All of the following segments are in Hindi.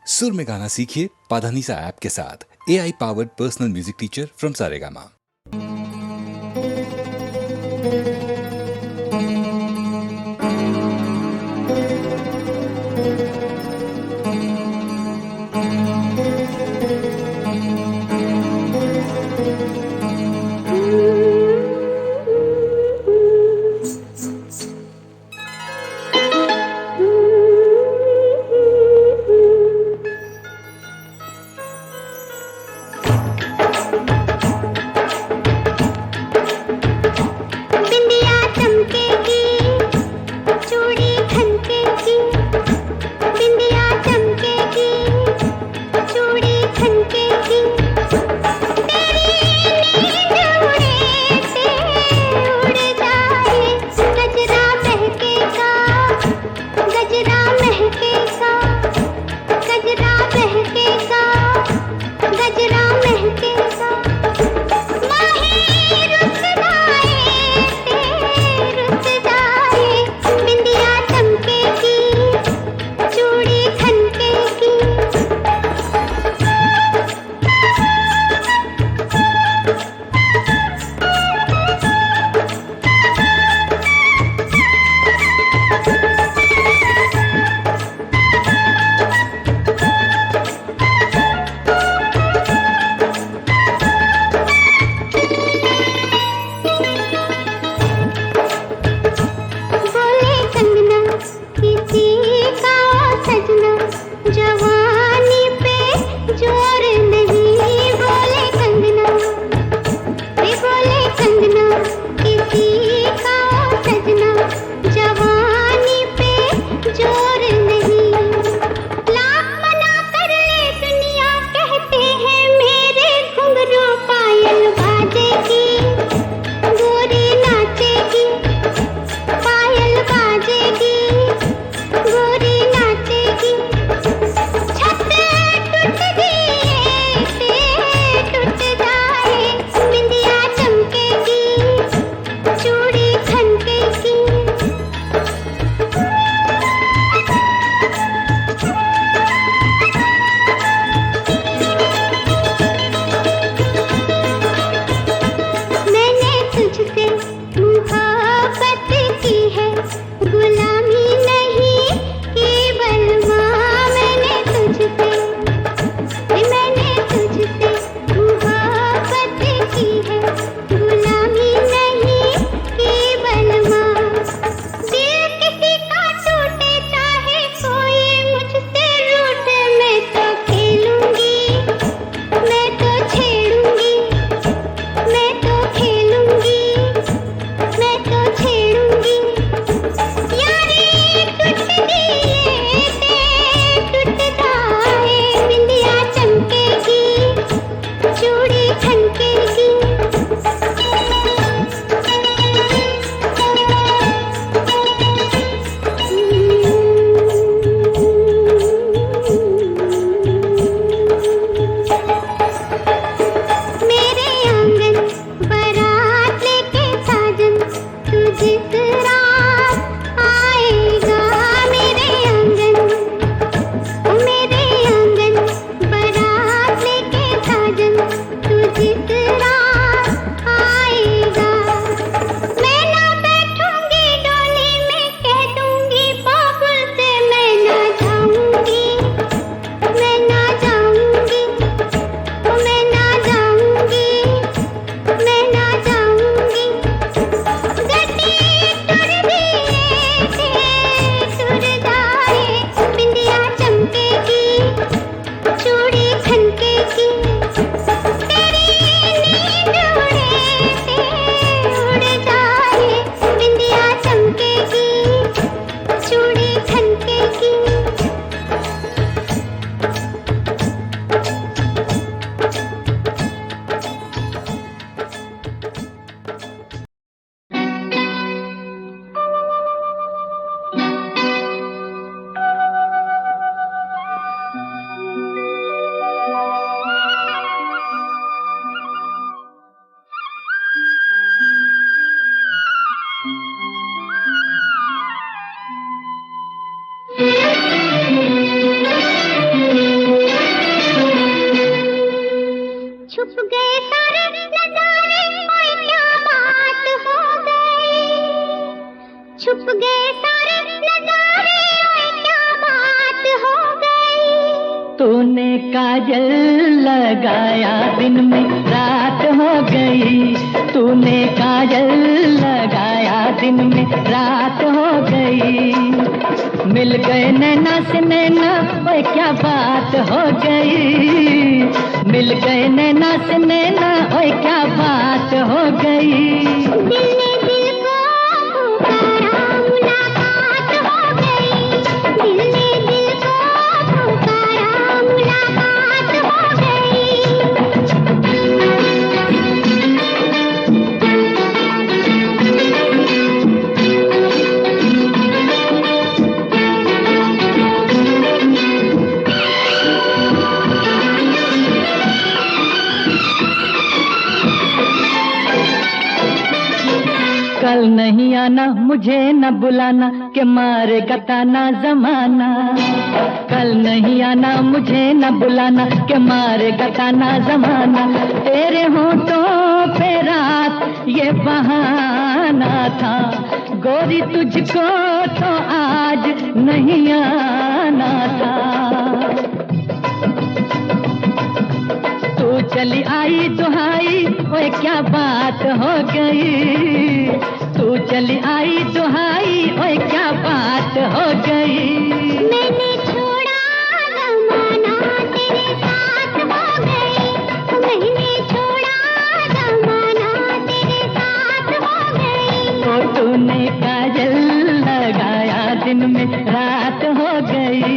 सुर में गाना सीखिए पाधानीसा ऐप के साथ। AI powered personal music teacher from Saregama. बिंदी तूने काजल लगाया दिन में रात हो गई, तूने काजल लगाया दिन में रात हो गई। मिल गए नैना से नैना, ओए क्या बात हो गई। मिल गए नैना से नैना, ओए क्या बात हो गई। दिल ने दिल को पुकारा, मुलाकात हो गई। दिल ने दिल को पुकारा, मुलाकात हो गई। कल नहीं आना, मुझे न बुलाना, के मारेगा ताना जमाना। कल नहीं आना, मुझे न बुलाना, के मारेगा ताना जमाना। तेरे होठों पे रात ये बहाना था, गोरी तुझको तो आज नहीं आना था। तू चली आई दुहाई, ओए क्या बात हो गई। तू चली आई दुहाई, ओए क्या बात हो गई। मैंने छोड़ा जमाना, तेरे साथ हो गई। मैंने छोड़ा जमाना, तेरे साथ हो गई। तो तूने काजल लगाया दिन में रात हो गई।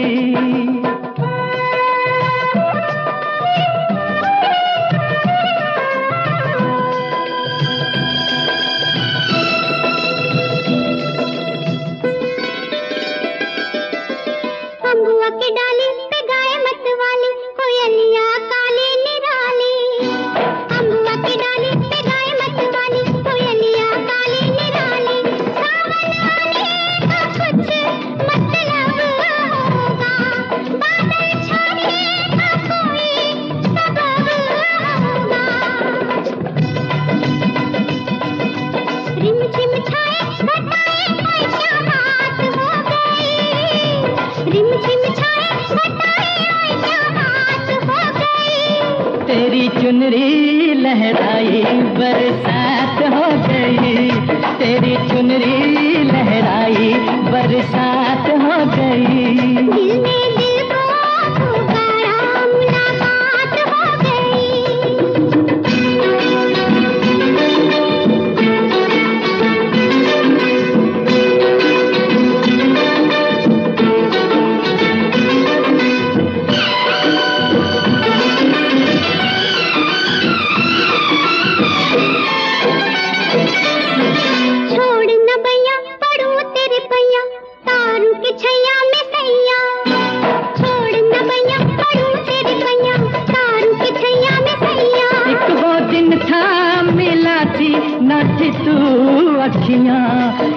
तेरी चुनरी लहराई बरसात हो गई। तेरी चुनरी लहराई बरसात हो गई। दिल ने दिल को पुकारा, मुलाकात हो गई।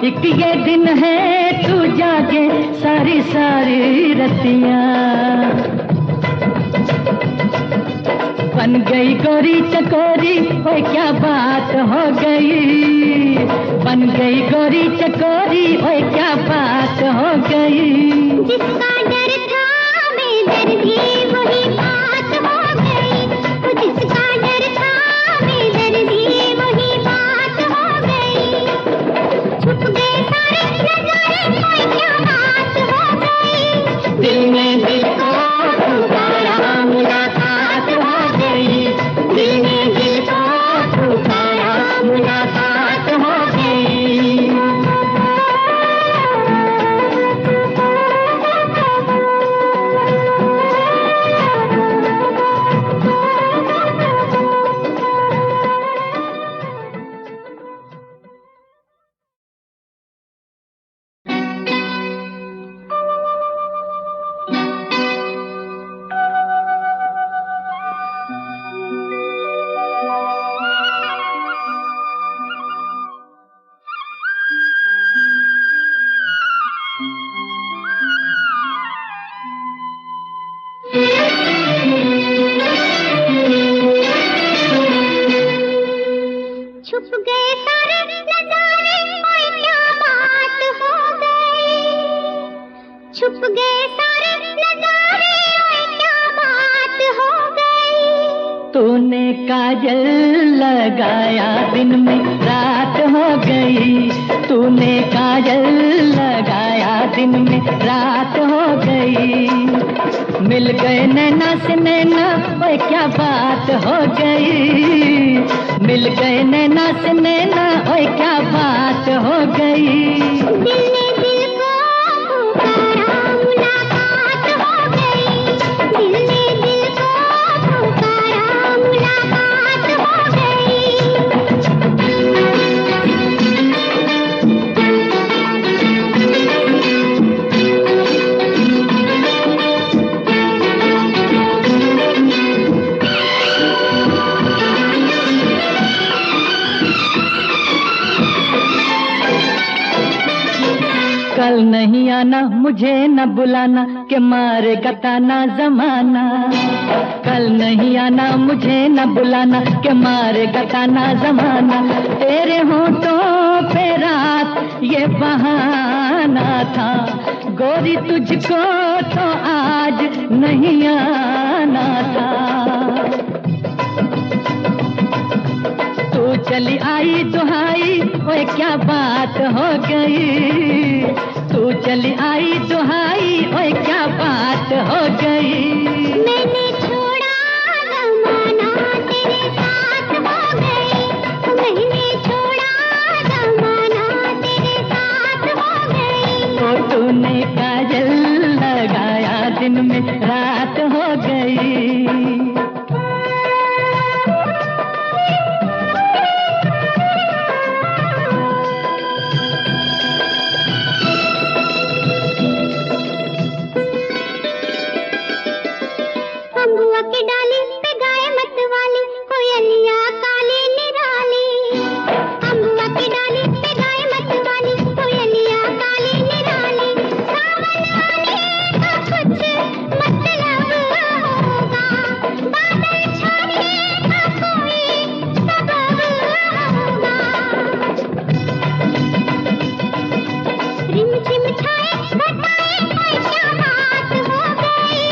एक ये दिन है तू जागे सारी सारी रतियां। बन गई गोरी चकोरी, ओए क्या बात हो गई। बन गई गोरी चकोरी, ओए क्या बात हो गई। जिसका डर था बेदर्दी, वही बात हो गई। जिसका डर था बेदर्दी, वही बात हो गई। छुप गए सारे नजारे, ओए क्या बात हो गई। दिल में दिल को पुकारा, मुलाकात हो गई। दिल में दिल को पुकारा, मुलाकात हो गई। छुप गए सारे नजारे, ओए क्या बात हो गई। छुप गए सारे नजारे, ओए क्या तूने काजल लगाया दिन में रात हो गई, तूने काजल लगाया दिन में रात हो गई। मिल गए नैना से नैना, ओए क्या बात हो गई। मिल गए नैना से नैना, ओए क्या बात हो गई। दिल ने दिल को पुकारा, मुलाकात हो गई। दिल ने दिल को पुकारा, मुलाकात हो गई। कल नहीं आना, मुझे न बुलाना, के मारेगा ताना जमाना। कल नहीं आना, मुझे न बुलाना, के मारेगा ताना जमाना। तेरे होठों पे रात ये बहाना था, गोरी तुझको तो आज नहीं आना था। तू चली आई दुहाई, ओए क्या बात हो गई। तू चली आई दुहाई, ओए क्या बात हो गई। मैंने छोड़ा जमाना, तेरे साथ हो गई। मैंने छोड़ा जमाना, तेरे साथ हो गई। तो तूने काजल लगाया दिन में रात हो गई। अम्बुआ की डाली पे गाय मत वाली, कोयलिया काली निराली। अम्बुआ की डाली पे गाय मत वाली, कोयलिया काली निराली। सावन आने का कुछ मतलब होगा, बादल छाने का कोई सबब होगा। रिमझिम छाए घटाए, कोई क्या बात हो गई।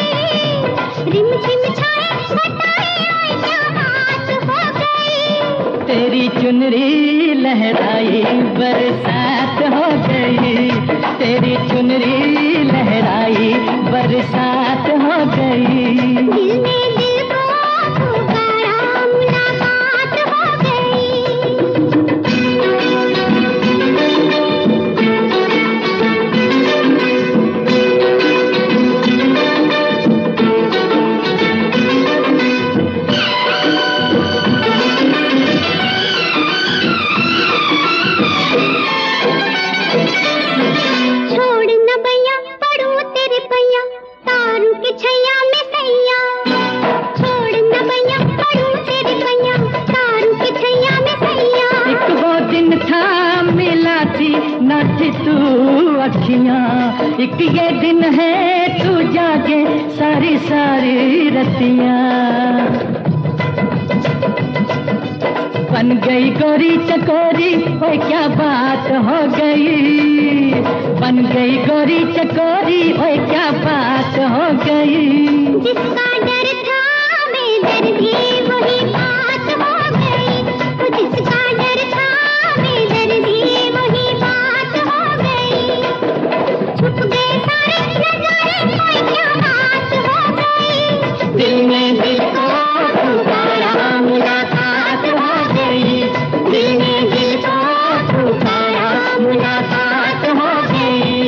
रिमझिम छाए घटाए, कोई क्या बात हो गई। तेरी चुनरी लहराई बरसात हो गई। तेरी चुनरी लहराई बरसात हो गई। दिल ने दिल को पुकारा, मुलाकात हो छोड़ न भैया पढ़ू तेरे पैया, तारू के छैया में सैया। छोड़ न भैया पढ़ू तेरे पैया, तारू के छैया में सैया। एक वो दिन था मिला थी न थी तू अखियां, एक ये दिन है तू जागे सारी सारी रतियां। बन गई गोरी चकोरी, ओए क्या बात हो गई। बन गई गोरी चकोरी, ओए क्या बात हो गई। जिसका डर था बेदर्दी, वही बात हो गई। जिसका डर था बेदर्दी, वही बात हो गई। छुप गए सारे नजारे, कोई क्या बात हो गई। दिल में दिल को पुकारा, मुलाकात हो गई। दिल ने दिल को पुकारा, मुलाकात हो गई।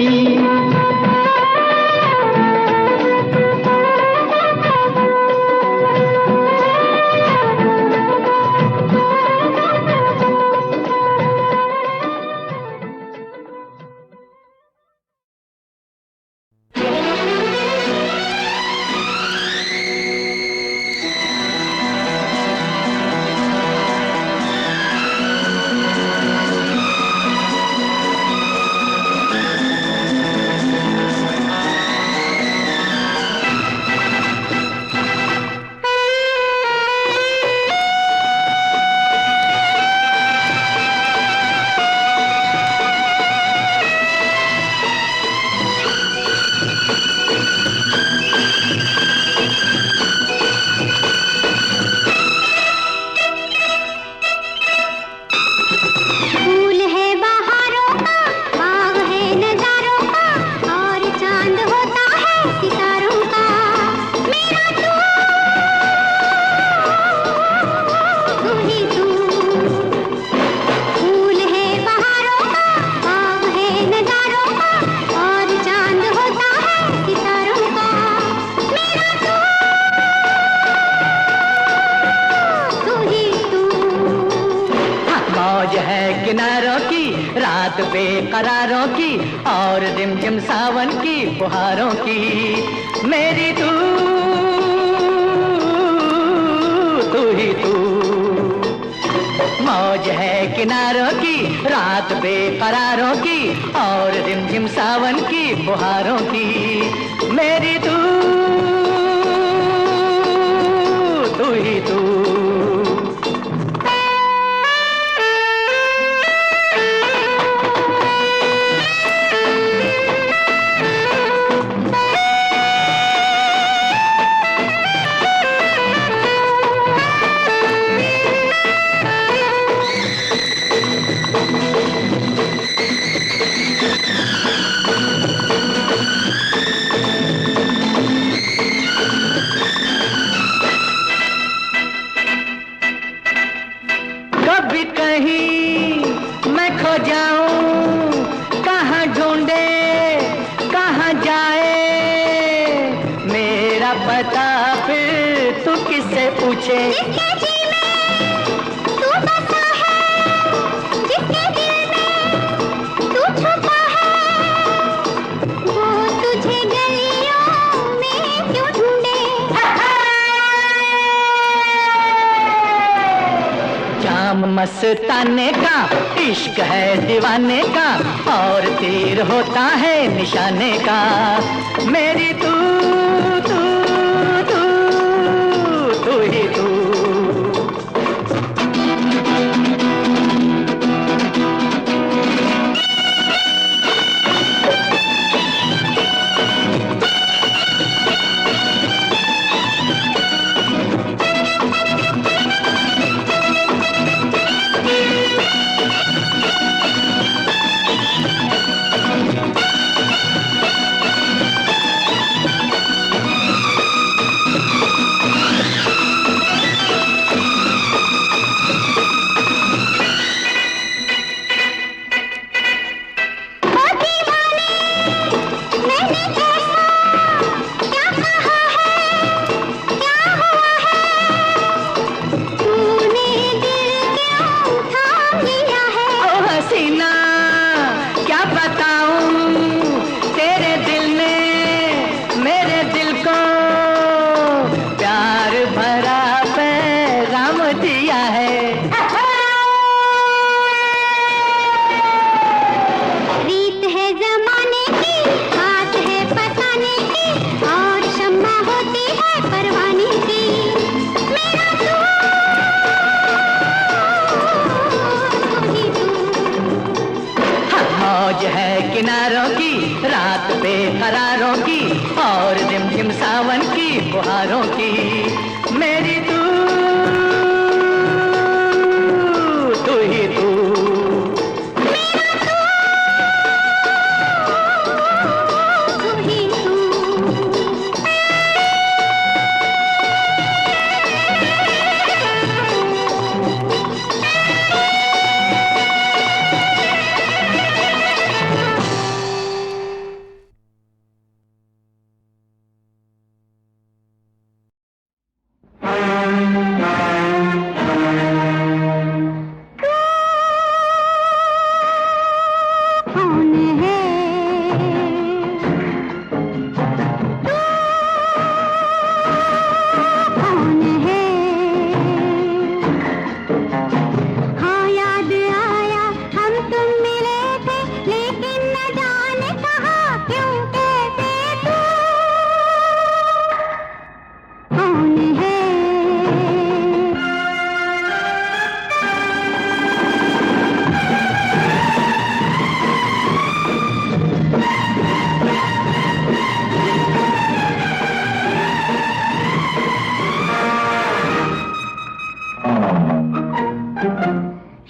रात बेकरारों की और रिमझिम सावन की फुहारों की। मेरी तू ही तू, मौज है किनारों की, रात बेकरारों की और रिमझिम सावन की फुहारों की। मेरी तू ही तू। कभी कहीं मैं खो जाऊं, कहाँ ढूंढे कहाँ जाए मेरा पता, फिर तू किससे पूछे। जिसके जी में तू बसा है, जिसके दिल में तू छुपा है, वो तुझे गलियों में क्यों ढूंढे। जाम मस्ताने का इश्क है दीवाने का, और तीर होता है निशाने का। मेरी तू तू तू ही तू। किनारों की, रात बेकरारों की और रिमझिम सावन की फुहारों की। मेरी तू ही तू।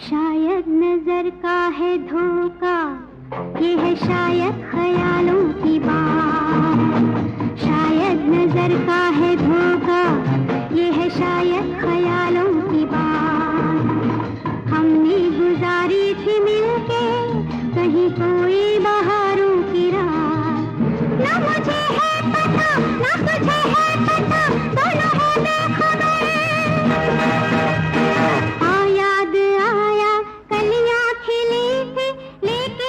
शायद नजर का है धोखा, ये है शायद ख्यालों की बात। शायद नजर का है धोखा, ये है शायद ख्यालों की बात। हमने गुजारी थी मिलके कहीं कोई बहारों की रात। ना मुझे है पता ना तुझे है पता, दोनों है बेखबर। याद आया कलियां खिली थी लेकिन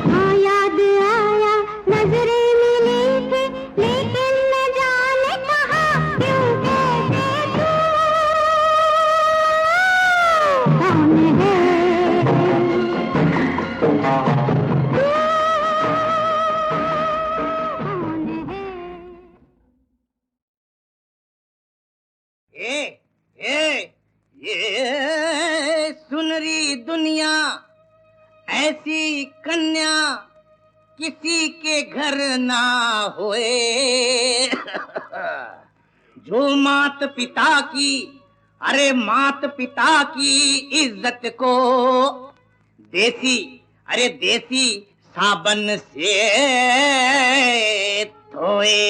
हाँ याद आया, नजरें मिली थी, लेकिन न जाने कहाँ क्यों कैसे तू कौन है? ये सुनरी दुनिया ऐसी कन्या किसी के घर ना होए। जो मात पिता की, अरे मात पिता की इज्जत को देसी, अरे देसी साबन से धोए।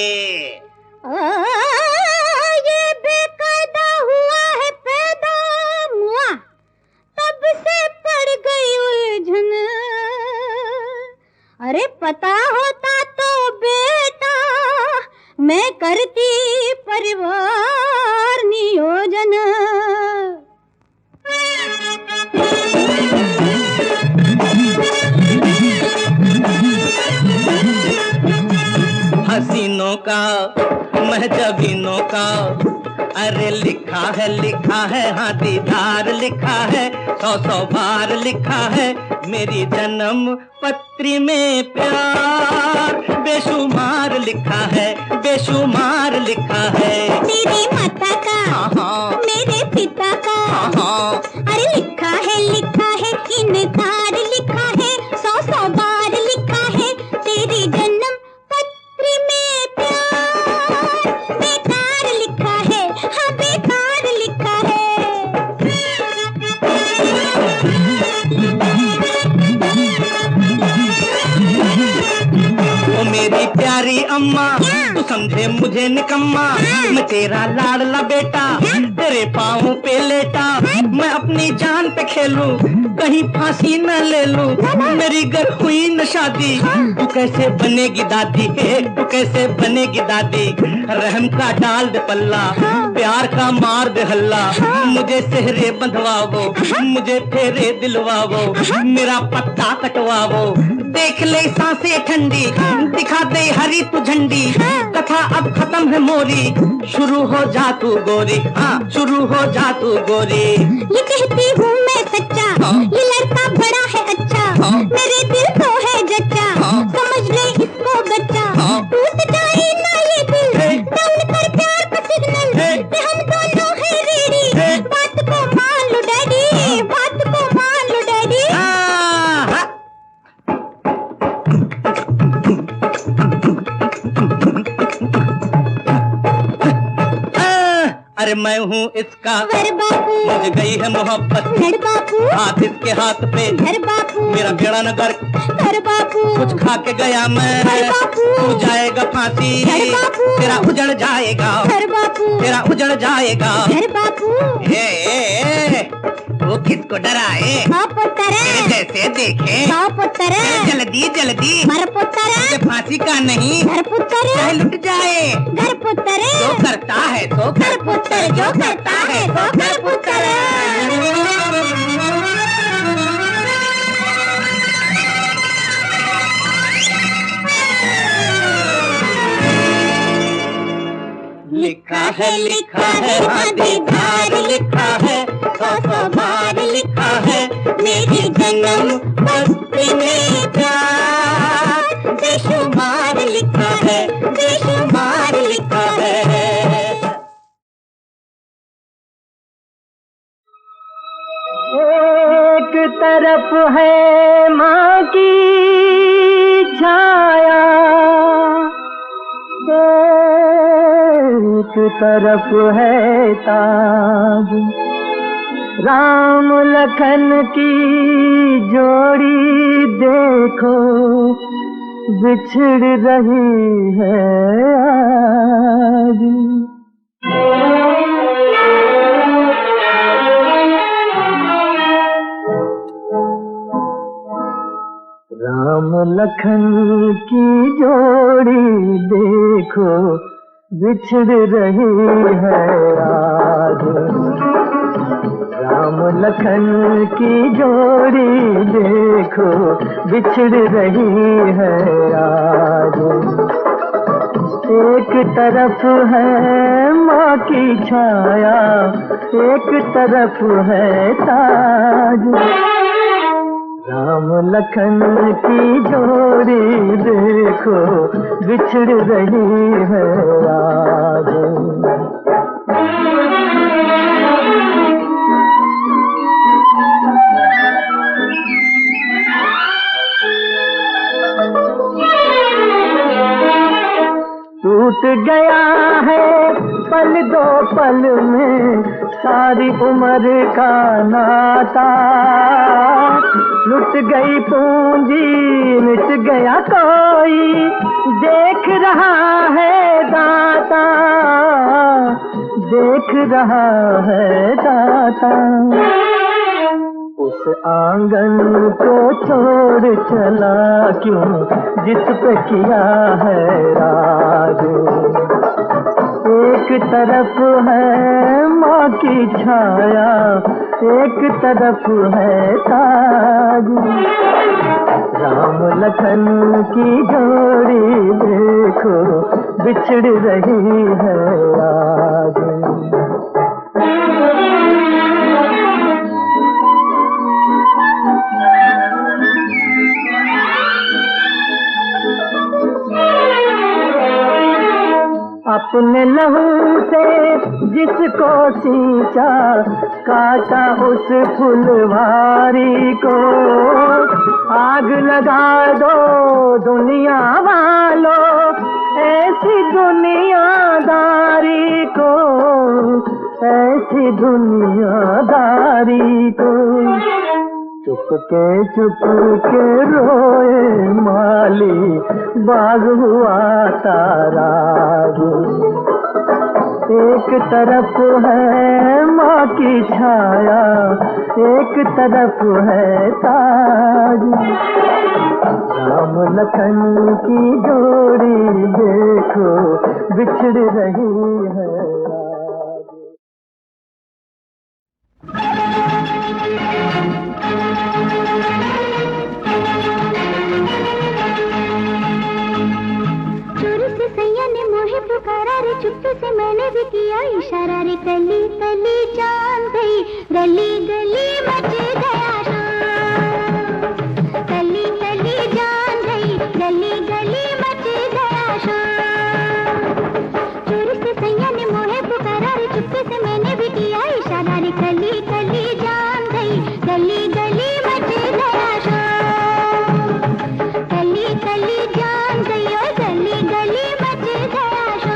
ये बेकायदा हुआ है पैदा मुआ, तब से पड़ गई उलझन। अरे पता होता तो बेटा मैं करती परिवार नियोजन। हसीनों का महजबीनों का, अरे लिखा है हाँ दीदार लिखा है, 100 बार लिखा है मेरी जन्म पत्री में प्यार बेशुमार लिखा है, बेशुमार लिखा है। तेरी माता का, हाँ, मेरे पिता का, हाँ, अरे लिखा है इनकार लिखा है, 100 बार लिखा है तेरी जन्म पत्री में प्यार बेकार लिखा है, हाँ बेकार लिखा है। ओ मेरी प्यारी अम्मा, तू समझे मुझे निकम्मा, मैं तेरा लाडला बेटा, तेरे पाँव पे लेटा, मैं अपनी जान पे खेलूं, कहीं फांसी न ले लूं, मेरी घर हुई न शादी, तू कैसे बनेगी दादी, तू कैसे बनेगी दादी। रहम का डाल दे पल्ला, प्यार का मार दे हल्ला, मुझे सेहरे बंधवावो, मुझे फेरे दिलवावो, मेरा पत्ता कटवावो, देख ले सांसें ठंडी, दिखा दे हरी तू झंडी, कथा अब खत्म है मोरी, शुरू हो जा तू गोरी, हाँ शुरू हो जा तू गोरी। ये कहती हूँ मैं सच्चा, ये लड़का बड़ा है अच्छा, मेरे दिल को है जच्चा, समझ ले इसको बच्चा, टूट जाए ना ये दिल, डाउन कर प्यार का सिग्नल, कि हम दोनों हैं रेडी, बात को मान लो डैडी, बात को मान लो डैडी। अरे मैं हूँ इसका वर बापू, मुझे गई है मोहब्बत, घर बापू, हाथ इसके हाथ पे, घर बापू, मेरा बेड़ा नगर, घर बापू, कुछ खा के गया मैं, घर बापू, तू जाएगा फांसी, घर बापू, तेरा उजड़ जाएगा, घर बापू, तेरा उजड़ जाएगा। घर बापू, वो किसको डराए, पुत्तरे, तेरे जैसे देखे, पुत्तरे, जल्दी जल्दी, मर पुत्तरे, मुझे फांसी का नहीं, घर पुत्तरे, चाहे लुट जाए, घर पुत्तरे, जो करता है तो घर पुत्तरे, जो करता है तो घर पुत्तरे। लिखा है हाँ दीदार लिखा है, 100 बार लिखा है मेरी जन्म पत्री में प्यार बेशुमार लिखा है, बेशुमार लिखा है। एक तरफ है माँ की छाया, एक तरफ है ताज, राम लखन की जोड़ी देखो बिछड़ रही है आज। राम लखन की जोड़ी देखो बिछड़ रही है आज, राम लखन की जोड़ी देखो बिछड़ रही है आज। एक तरफ है माँ की छाया, एक तरफ है ताज। राम लखन की जोड़ी देखो बिछड़ रही है आज। टूट गया है पल दो पल में सारी उम्र का नाता। लुट गई पूंजी मिट गया कोई देख रहा है दाता, देख रहा है दाता। उस आंगन को छोड़ चला क्यों जिस पे किया है राज। एक तरफ है माँ की छाया, एक तरफ है ताज। राम लखन की जोड़ी देखो बिछड़ रही है आज। अपने लहू से जिसको सींचा काटा उस फुलवारी को। आग लगा दो दुनिया वालों ऐसी दुनियादारी को, ऐसी दुनियादारी को। चुप के रोए माली बाग हुआ तारा। एक तरफ है माँ की छाया, एक तरफ है ताज। राम लखन की जोड़ी देखो बिछड़ रही है आज। चुप्पे से मैंने भी किया इशारा रे। कली कली जान गई गली गली मच गया शोर। कली कली जान गई गली गली मच गया शोर। चोरी से सैया ने मोहे पुकारा रे। चुप्पे से मैंने भी किया इशारा रे। कली कली जान गई गली गली मच गया शोर। कली कली जान गई और गली गली मच गया शोर।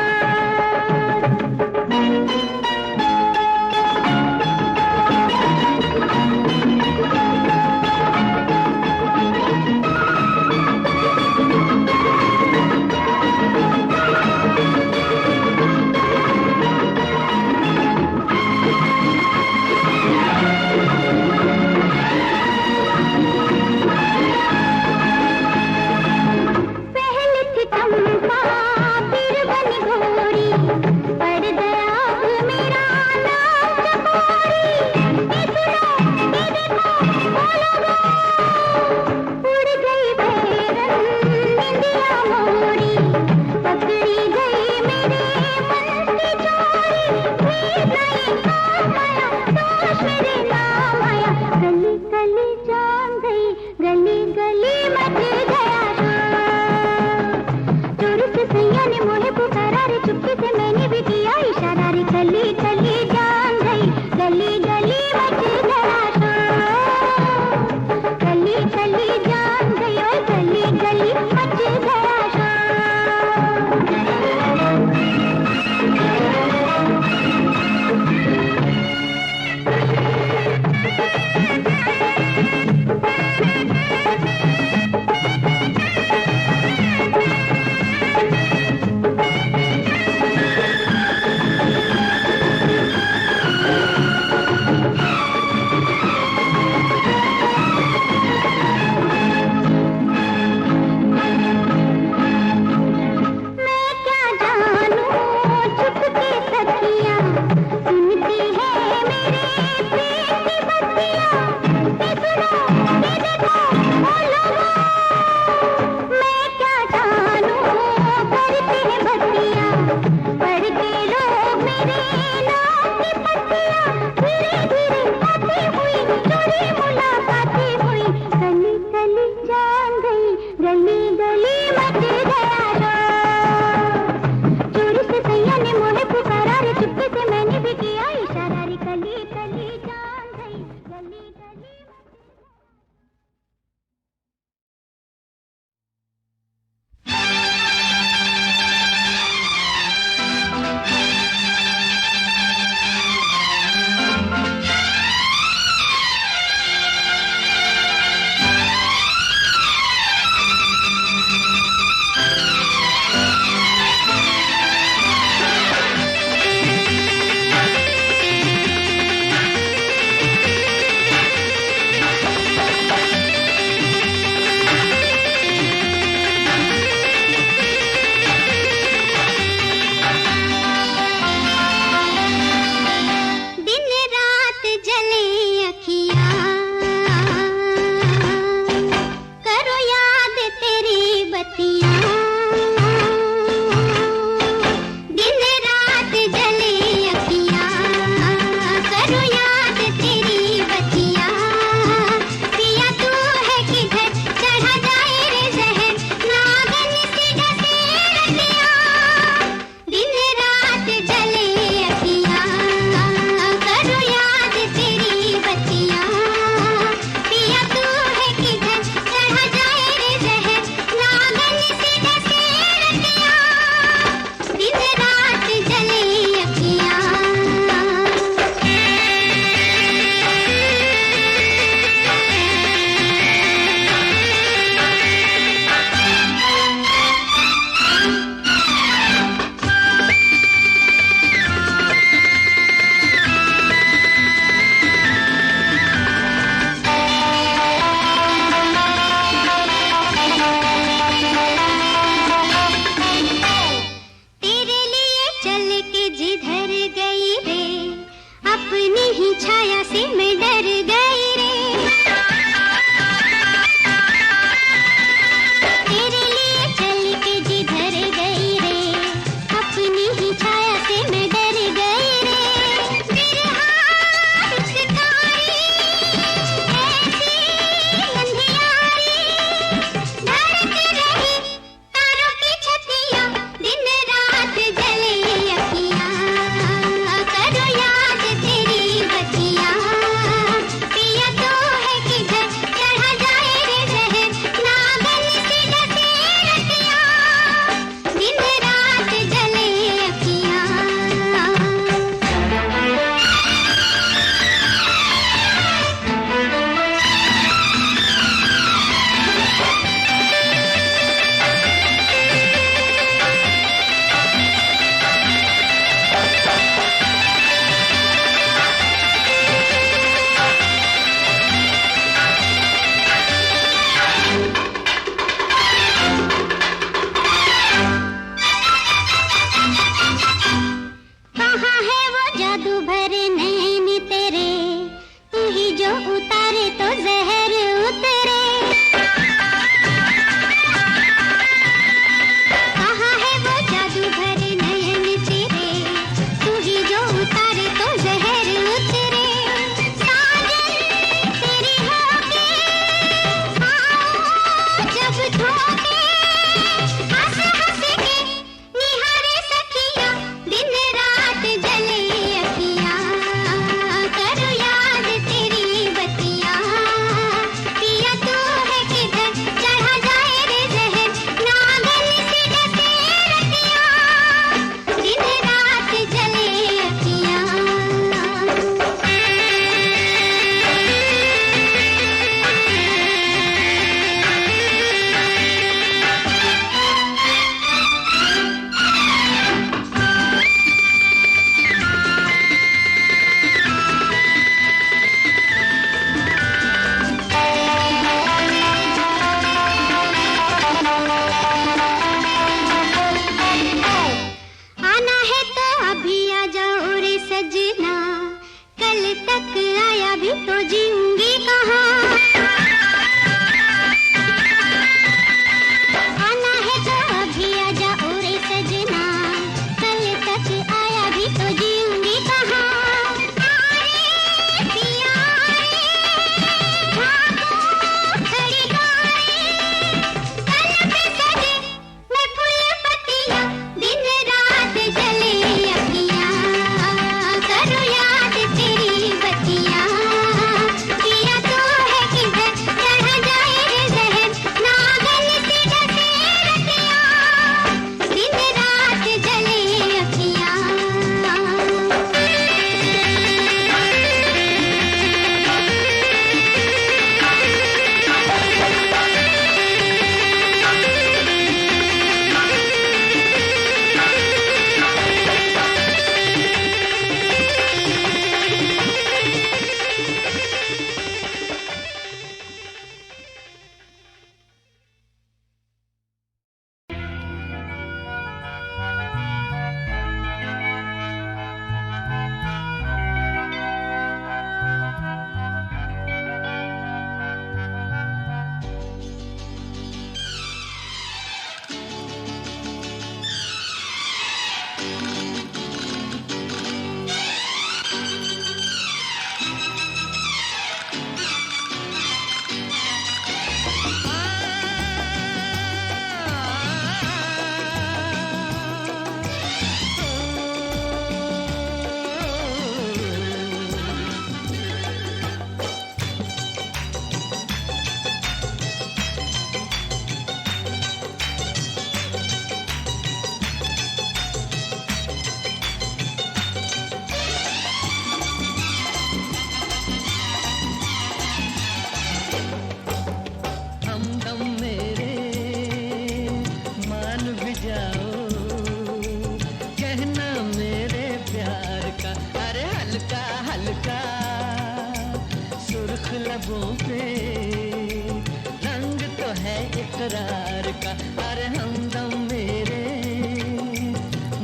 इकरार का। अरे हमदम मेरे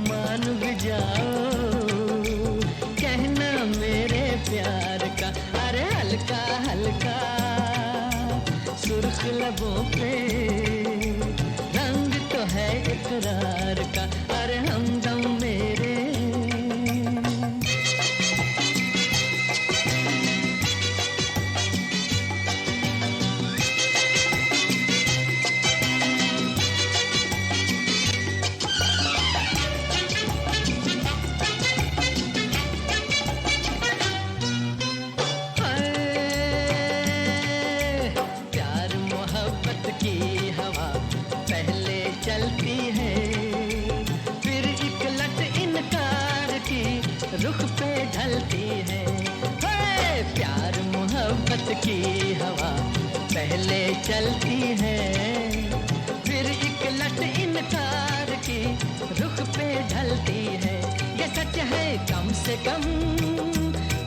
मान भी जाओ, कहना मेरे प्यार का। अरे हल्का हल्का सुर्ख लबों पे रंग तो है इकरार का। अरे हमदम मेरे की हवा पहले चलती है, फिर एक लट इनकार की रुख पे ढलती है। प्यार मोहब्बत की हवा पहले चलती है, फिर एक लट इनकार की रुख पे ढलती है। ये सच है कम से कम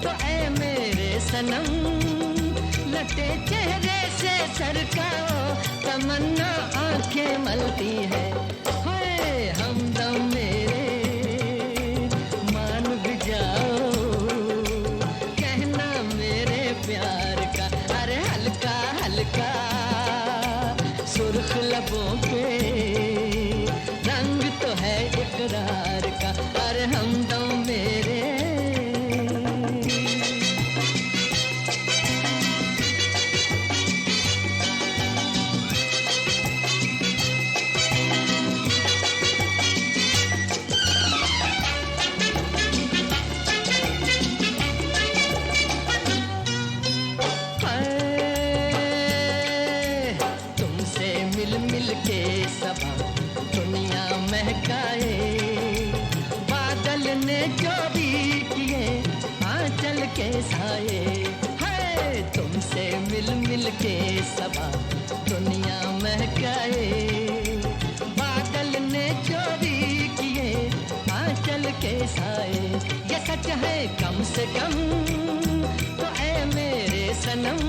तो ऐ मेरे सनम, लटे चेहरे से सरकाओ तमन्ना आंखें मलती है। हाय हमदम मेरे मान भी जाओ, कहना मेरे प्यार का। अरे हल्का हल्का सुर्ख लबों पे रंग तो है इकरार का। अरे हमदम मेरे मिल के सबा दुनिया महकाए, बादल ने जो भी किए आंचल के साए। है तुमसे मिल के सबा दुनिया महकाए, बादल ने जो भी किए आंचल के साए। ये सच है कम से कम तो ऐ मेरे सनम,